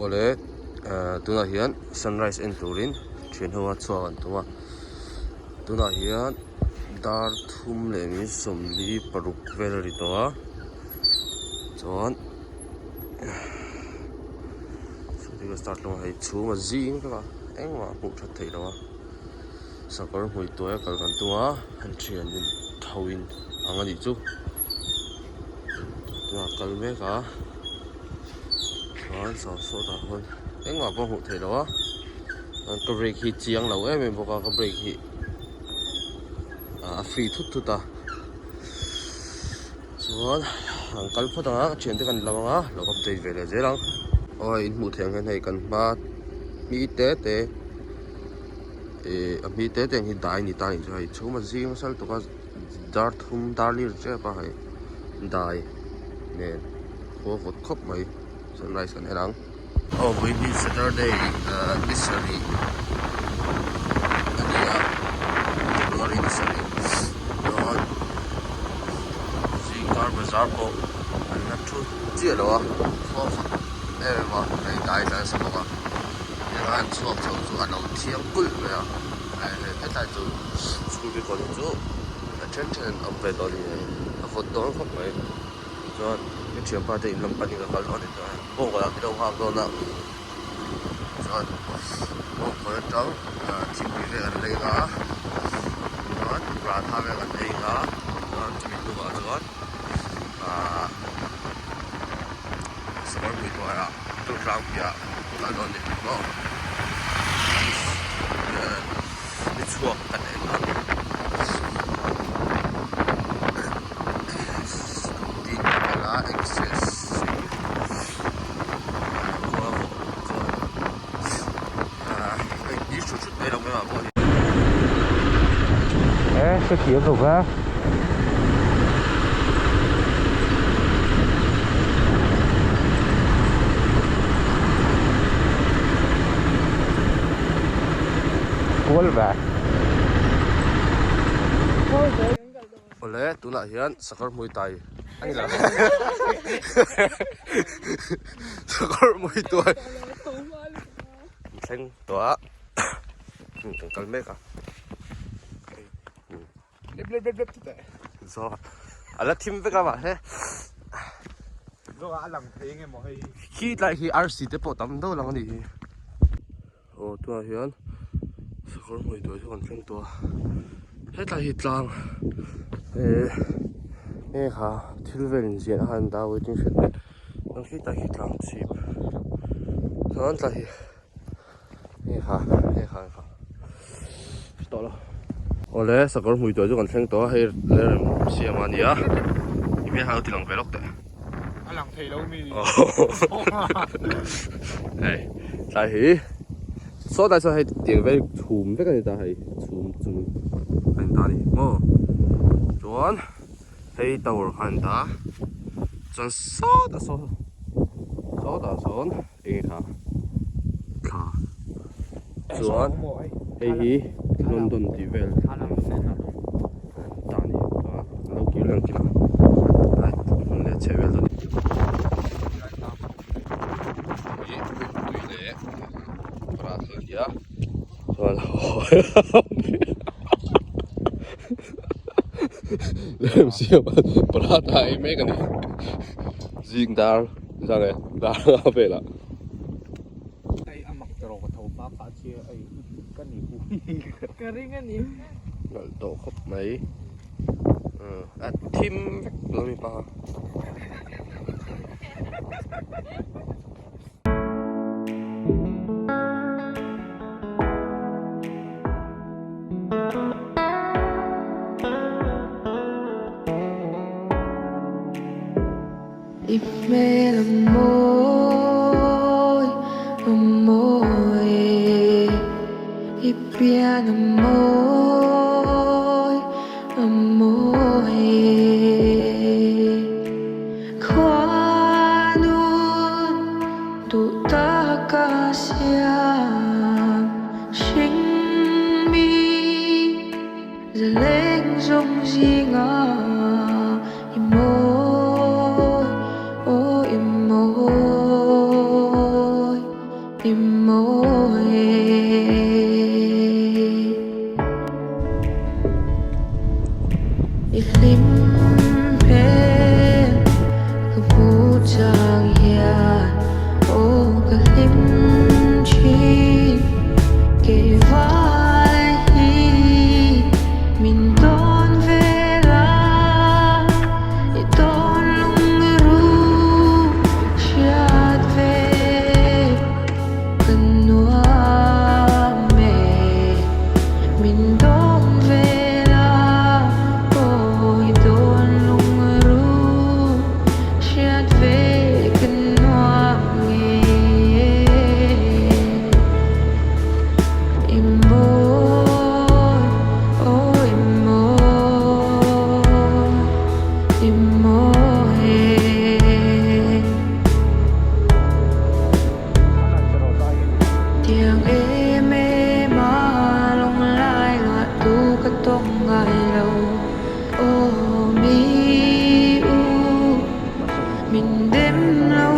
ole tuna hian sunrise en turin thian hoa chuan an tunga tuna hian dar thum le mi somli paruk vel ri towa chuan sutiga start long hai chuma zing ka engwa pu that thei lawa sakar hui toya kal kan tunga han thian in thawin angani chu tuna kal me ka chuan so da hon engwa pa hu thei lawa ka break hi chiang lo em boka ka break hi a free thut ta chuan ang kal photanga thian te kan lawanga lo ka tei vele zelang oi in mu theng hen hei kan ma mi te a mi te teng hi dai ni ta ni chu hai chuma zing sal to ka dar thum dar lir che pa hai dai ne ko vot khop mai sunrise kan herang oh we need Saturday mystery ania glory mystery don zing car bazaar ko an na thu chia lo ko ma ai dai sa sa ko an chuak chu an lo thiang kul me a ai ta chu school bi ko chu attention of the dolly a photo khop mai chuan cái chuyện ba thì làm bận cái cái đó thì bố của cái đâu hoa đó nè rồi bố của nó trắng chim bị về ăn lấy cá rồi ra tham về ăn lấy cá rồi chim bị đuổi rồi sau đó bị đuổi à tôi sang kia cái đó thì nó bị chuột cái này cái kia đâu ra cuốn về ole tu na hian sakar mui tai ani la sakar mui toi theng toa kal me ka lep so ala thim ve ka ba he rồi ăn làm thế nghe mọi khi lại khi RC te po tam do lang ni o tu hian sakar mui toi kon theng to he ta hi tlang kha thilvelin zian han da waiting shed ne ang khi ta hi tlang chip son ta hi kha to lo ole sakar mui toi kon theng to he le siamania ime ha ti lang velok te ăn làm thế đâu mi ai ta hi so da so he tiang ve thum ve ka ta hi thum chu kan ta ni mo chuan hei tower kan ta chuan so da son e kha chuan hei hi London ti vel ta ni lo ki lang ki na ai kon le che vel ni le pra thil ya chuan lem siam pra thai me kan jing dar jang e dar a vela ai ăn mặc rồi có thầu ba phá chia ai cái gì cái riêng cái gì ngal to khop mai a thim lo mi pa Dime l'amore, amore, e piano amore, amore. Quando tu ta ca xiam, xin mi, giờ lên rong gì ngờ, imoi. đêm lâu